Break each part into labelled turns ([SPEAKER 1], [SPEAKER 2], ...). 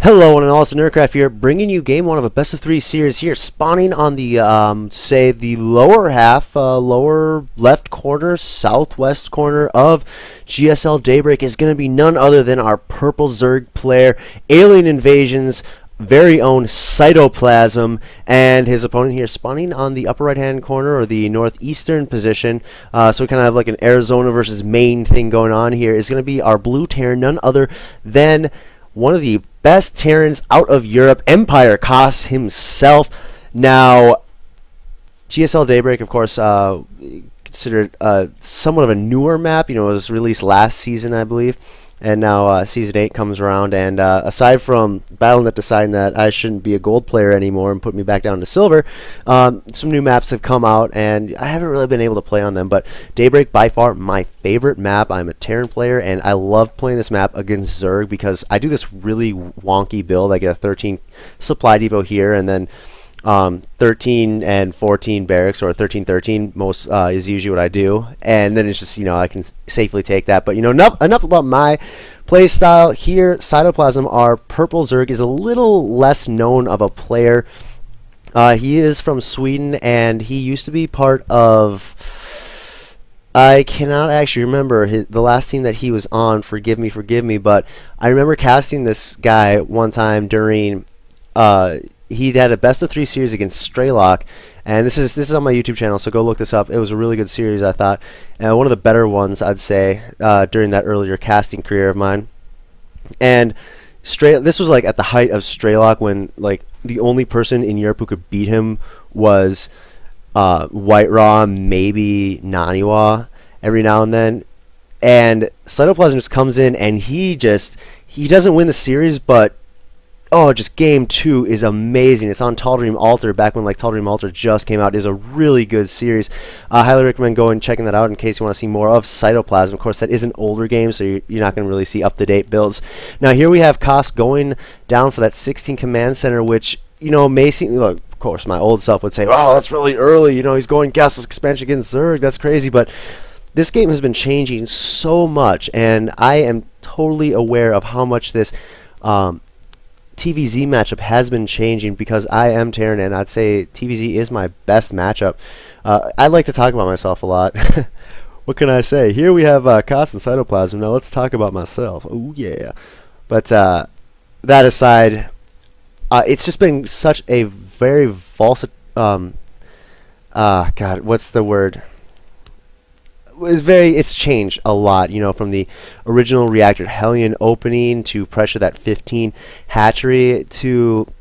[SPEAKER 1] Hello, one and all, it's Nerdcraft here, bringing you game one of a best of three series here, spawning on the, say, the lower half, lower left corner, southwest corner of GSL Daybreak is going to be none other than our purple Zerg player, Alien Invasion's very own Cytoplasm, and his opponent here spawning on the upper right hand corner, or the northeastern position. So we kind of have like an Arizona versus Maine thing going on here. Is going to be our blue Terran, none other than one of the best Terrans out of Europe, EmpireKas himself. Now, GSL Daybreak, of course, considered somewhat of a newer map. You know, it was released last season, I believe. And now Season 8 comes around, and aside from Battle.net deciding that I shouldn't be a gold player anymore and put me back down to silver, some new maps have come out, and I haven't really been able to play on them. But Daybreak, by far, my favorite map. I'm a Terran player, and I love playing this map against Zerg because I do this really wonky build. I get a 13 supply depot here, and then 13 and 14 barracks, or 13-13 most is usually what I do, and then it's just, you know, I can safely take that. But you know, enough about my play style here. Cytoplasm, our purple Zerg, is a little less known of a player. He is from Sweden, and he used to be part of, I cannot actually remember the last team that he was on. Forgive me, but I remember casting this guy one time during he had a best of three series against Straylock, and this is on my YouTube channel, so go look this up. It was a really good series, I thought, and one of the better ones, I'd say, during that earlier casting career of mine. And this was like at the height of Straylock, when like the only person in Europe who could beat him was White Raw, maybe Naniwa every now and then. And Cytoplasm just comes in, and he doesn't win the series, but just game 2 is amazing. It's on Tall Dream Altar, back when like Tall Dream Altar just came out. It is a really good series. I highly recommend going and checking that out in case you want to see more of Cytoplasm. Of course, that is an older game, so you're not going to really see up-to-date builds. Now here we have Kas going down for that 16 command center, which, you know, may seem, look, of course, my old self would say, oh, that's really early. You know, he's going gasless expansion against Zerg. That's crazy. But this game has been changing so much, and I am totally aware of how much this TVZ matchup has been changing, because I am Terran, and I'd say TVZ is my best matchup. I like to talk about myself a lot. What can I say? Here we have Kas and Cytoplasm. Now let's talk about myself. Oh yeah. But that aside, it's just been such a very God, what's the word? It's changed a lot, you know, from the original Reactor Hellion opening to pressure that 15 hatchery to,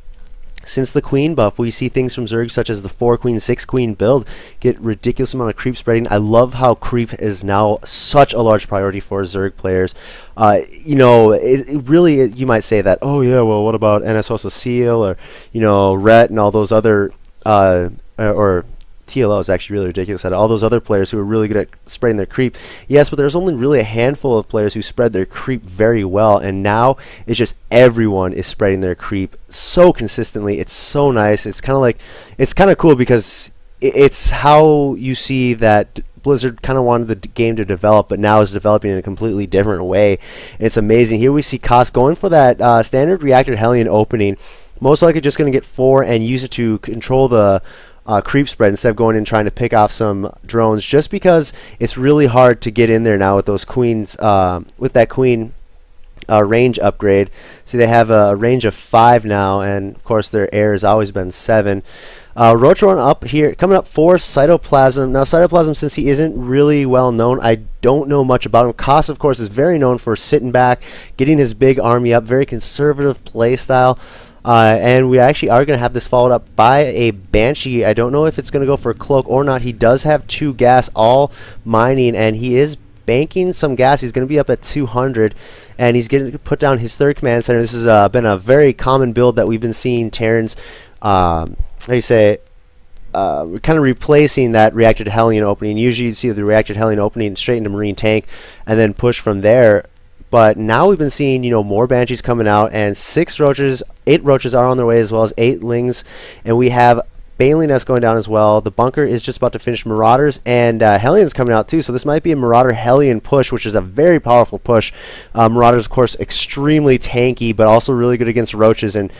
[SPEAKER 1] since the Queen buff, we see things from Zerg such as the 4 Queen, 6 Queen build get ridiculous amount of creep spreading. I love how creep is now such a large priority for Zerg players. You know, it really, you might say that, oh yeah, well, what about NSOS Seal, or, you know, Rhett and all those other, or TLO is actually really ridiculous at all those other players who are really good at spreading their creep. Yes, but there's only really a handful of players who spread their creep very well, and now it's just everyone is spreading their creep so consistently. It's so nice. It's kind of like, it's kind of cool, because it's how you see that Blizzard kind of wanted the game to develop, but now is developing in a completely different way. It's amazing. Here we see Kas going for that standard Reactor Hellion opening, most likely just going to get 4 and use it to control the creep spread instead of going and trying to pick off some drones, just because it's really hard to get in there now with those queens, with that queen range upgrade. So they have a range of 5 now, and of course their air has always been 7. Rotron up here, coming up for Cytoplasm. Now Cytoplasm, since he isn't really well known, I don't know much about him. Kas, of course, is very known for sitting back, getting his big army up, very conservative play style. And we actually are going to have this followed up by a Banshee. I don't know if it's going to go for a cloak or not. He does have 2 gas, all mining, and he is banking some gas. He's going to be up at 200, and he's going to put down his 3rd command center. This has been a very common build that we've been seeing Terrans, how do you say, we're kind of replacing that Reactor Hellion opening. Usually you'd see the Reactor Hellion opening straight into Marine Tank and then push from there. But now we've been seeing, you know, more Banshees coming out, and 6 roaches, 8 roaches are on their way, as well as 8 lings, and we have Baneling that's going down as well. The bunker is just about to finish Marauders, and Hellions coming out too. So this might be a Marauder Hellion push, which is a very powerful push. Marauders, of course, extremely tanky, but also really good against roaches, and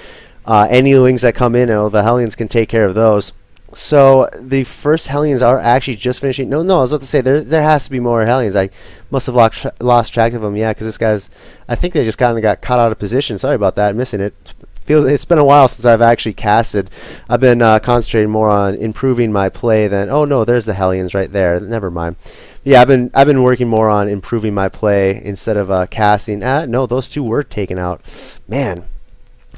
[SPEAKER 1] any lings that come in, the Hellions can take care of those. So the first Hellions are actually just finishing. No, I was about to say there has to be more Hellions. I must have lost track of them. Yeah, because this guy's. I think they just kind of got caught out of position. Sorry about that. Missing it. It's been a while since I've actually casted. I've been concentrating more on improving my play than. Oh no, there's the Hellions right there. Never mind. Yeah, I've been working more on improving my play instead of casting. No, those two were taken out. Man.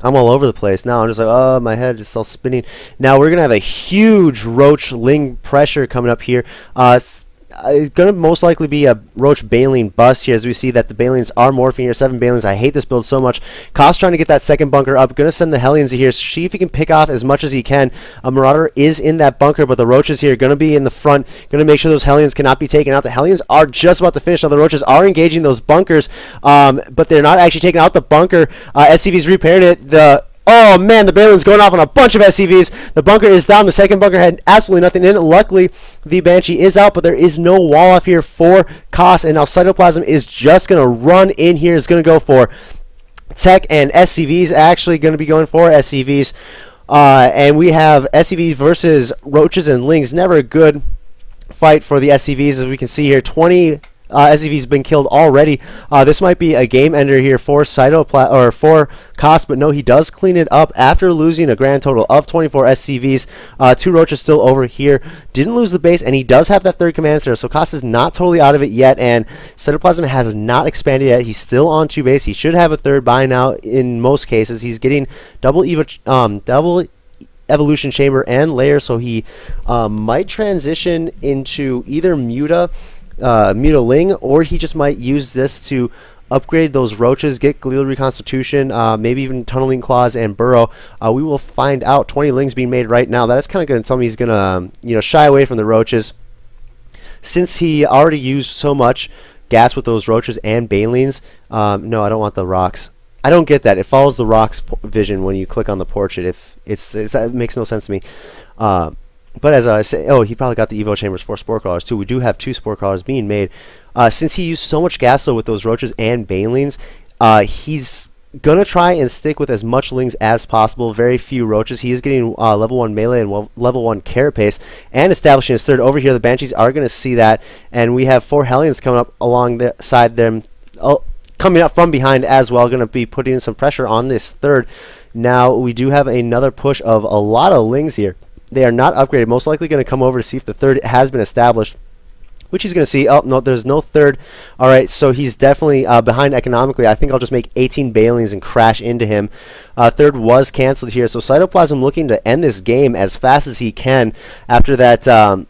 [SPEAKER 1] I'm all over the place now. I'm just like, oh, my head is all spinning. Now we're going to have a huge roach ling pressure coming up here. It's going to most likely be a roach baneling bust here, as we see that the banelings are morphing here. 7 banelings. I hate this build so much. Koss trying to get that second bunker up. Going to send the Hellions here. See if he can pick off as much as he can. A Marauder is in that bunker, but the roaches here going to be in the front. Going to make sure those Hellions cannot be taken out. The Hellions are just about to finish. Now the roaches are engaging those bunkers, but they're not actually taking out the bunker. SCV's repaired it. Oh man, the Banelin's going off on a bunch of SCVs. The bunker is down. The second bunker had absolutely nothing in it. Luckily, the Banshee is out, but there is no wall off here for Koss. And now Cytoplasm is just going to run in here. Is going to go for Tech and SCVs. Actually going to be going for SCVs. And we have SCVs versus Roaches and Lings. Never a good fight for the SCVs, as we can see here. 20 SCV's been killed already. This might be a game ender here for for Koss, but no, he does clean it up after losing a grand total of 24 SCVs. 2 roaches still over here. Didn't lose the base, and he does have that third command center, so Koss is not totally out of it yet, and Cytoplasm has not expanded yet. He's still on 2 base. He should have a third by now in most cases. He's getting double evolution chamber and layer, so he might transition into either Mutaling, or he just might use this to upgrade those roaches, get glial reconstitution, maybe even tunneling claws and burrow. We will find out. 20 lings being made right now. That is kind of going to tell me he's going to shy away from the roaches, since he already used so much gas with those roaches and banelings. No, I don't want the rocks. I don't get that. It follows the rocks vision when you click on the portrait. If it makes no sense to me. But as I say, he probably got the Evo Chambers for Spore Crawlers too. We do have 2 Spore Crawlers being made. Since he used so much gas though with those roaches and banelings, he's going to try and stick with as much lings as possible. Very few roaches. He is getting level 1 melee and level 1 carapace, and establishing his third over here. The Banshees are going to see that, and we have 4 Hellions coming up along the side them. Coming up from behind as well, going to be putting some pressure on this third. Now we do have another push of a lot of lings here. They are not upgraded. Most likely going to come over to see if the third has been established, which he's going to see. Oh, no, there's no third. All right, so he's definitely behind economically. I think I'll just make 18 Banelings and crash into him. Third was canceled here. So Cytoplasm looking to end this game as fast as he can after that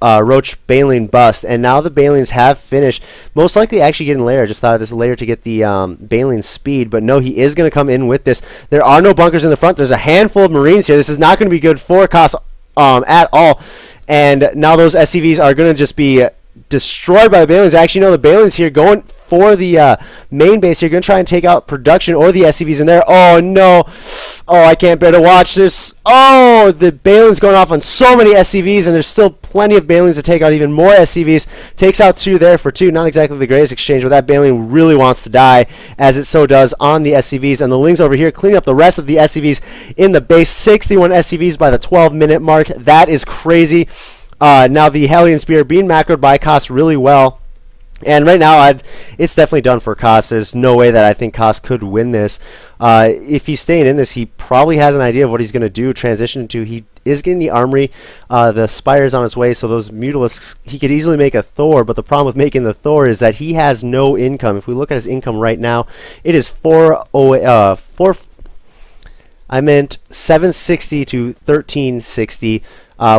[SPEAKER 1] Roach Baneling bust. And now the Banelings have finished. Most likely actually getting layer. Just thought of this layer to get the Baneling speed. But no, he is going to come in with this. There are no bunkers in the front. There's a handful of Marines here. This is not going to be good for Koss at all. And now those SCVs are going to just be destroyed by the Banelings. Actually, no, the Banelings here going for the main base here. Going to try and take out production or the SCVs in there. Oh, no. Oh, I can't bear to watch this. Oh, the Banelings going off on so many SCVs, and there's still plenty of Banelings to take out even more SCVs. Takes out 2 there for 2. Not exactly the greatest exchange, but that Baneling really wants to die, as it so does on the SCVs. And the Lings over here cleaning up the rest of the SCVs in the base. 61 SCVs by the 12-minute mark. That is crazy. Now the Hellion Spear being macroed by Koss really well. And right now, it's definitely done for Koss. There's no way that I think Koss could win this. If he's staying in this, he probably has an idea of what he's going to do, transition to. He is getting the armory. The Spire's on its way, so those Mutalisks, he could easily make a Thor, but the problem with making the Thor is that he has no income. If we look at his income right now, it is 760 to 1360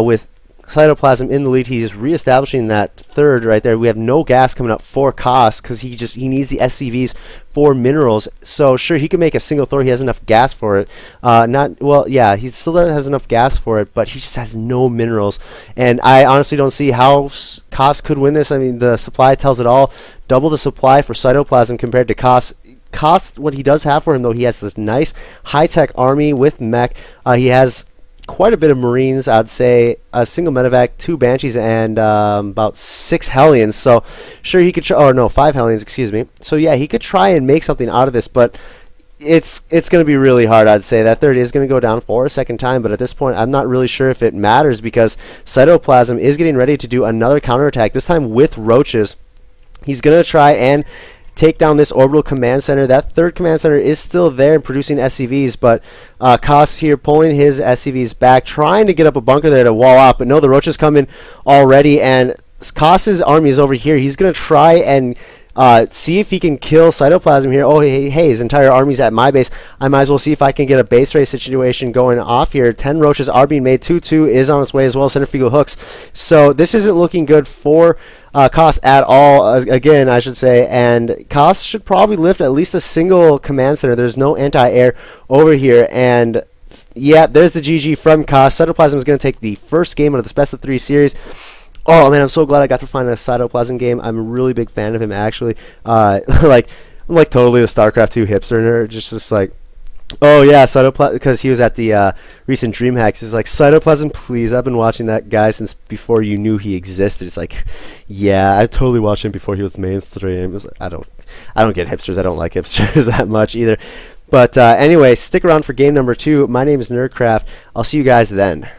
[SPEAKER 1] with Cytoplasm in the lead. He's reestablishing that third right there. We have no gas coming up for Koss because he needs the SCVs for minerals. So sure, he can make a single Thor. He has enough gas for it. Yeah, he still has enough gas for it, but he just has no minerals. And I honestly don't see how Koss could win this. I mean, the supply tells it all. Double the supply for Cytoplasm compared to Koss. Koss, what he does have for him though, he has this nice high-tech army with mech. He has quite a bit of Marines. I'd say a single medevac, 2 Banshees, and about 6 Hellions. So sure, he could or no, 5 Hellions, excuse me. So yeah, he could try and make something out of this, but it's going to be really hard. I'd say that third is going to go down for a second time, but at this point I'm not really sure if it matters, because Cytoplasm is getting ready to do another counterattack, this time with roaches. He's going to try and take down this orbital command center. That third command center is still there and producing SCVs, but Kas here pulling his SCVs back, trying to get up a bunker there to wall off, but no, the roaches come in already, and Kas's army is over here. He's going to try and see if he can kill Cytoplasm here. Oh, hey, his entire army's at my base. I might as well see if I can get a base race situation going off here. 10 roaches are being made. 2-2 is on its way, as well as centrifugal hooks. So this isn't looking good for Kas at all, again, I should say. And Kas should probably lift at least a single command center. There's no anti-air over here. And yeah, there's the GG from Kas. Cytoplasm is going to take the first game out of this best of 3 series. Oh man, I'm so glad I got to find a Cytoplasm game. I'm a really big fan of him, actually. I'm like totally the StarCraft 2 hipster nerd. Just like, oh yeah, Cytoplasm, because he was at the recent DreamHacks. He's like, Cytoplasm, please. I've been watching that guy since before you knew he existed. It's like, yeah, I totally watched him before he was mainstream. It's like, I don't get hipsters. I don't like hipsters that much either. But anyway, stick around for game number 2. My name is Nerdcraft. I'll see you guys then.